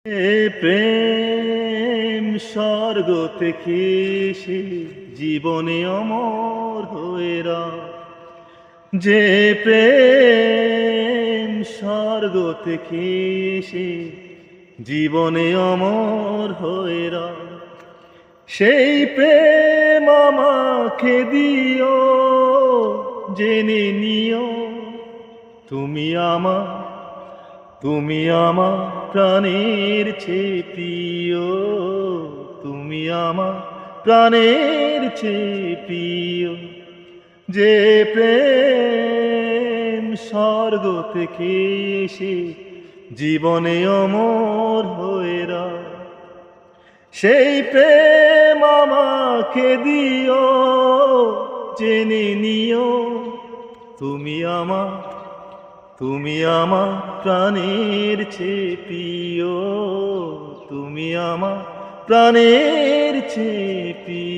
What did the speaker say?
এ প্রেম স্বর্গ থেকে এসে জীবনে অমর হয়ে যে প্রেম স্বর্গ থেকে এসে জীবনে অমর হয়ে সেই প্রেম আমাকে দিও, জেনে নিও তুমি আমার প্রাণের চেয়ে প্রিয়, তুমি আমার প্রাণের চেয়ে প্রিয়। যে প্রেম স্বর্গ থেকে এসে জীবনে অমর হয়ে সেই প্রেম আমাকে দিও, জেনে নিও তুমি আমার প্রাণের চেয়ে প্রিয়, তুমি আমার প্রাণের চেয়ে প্রিয়।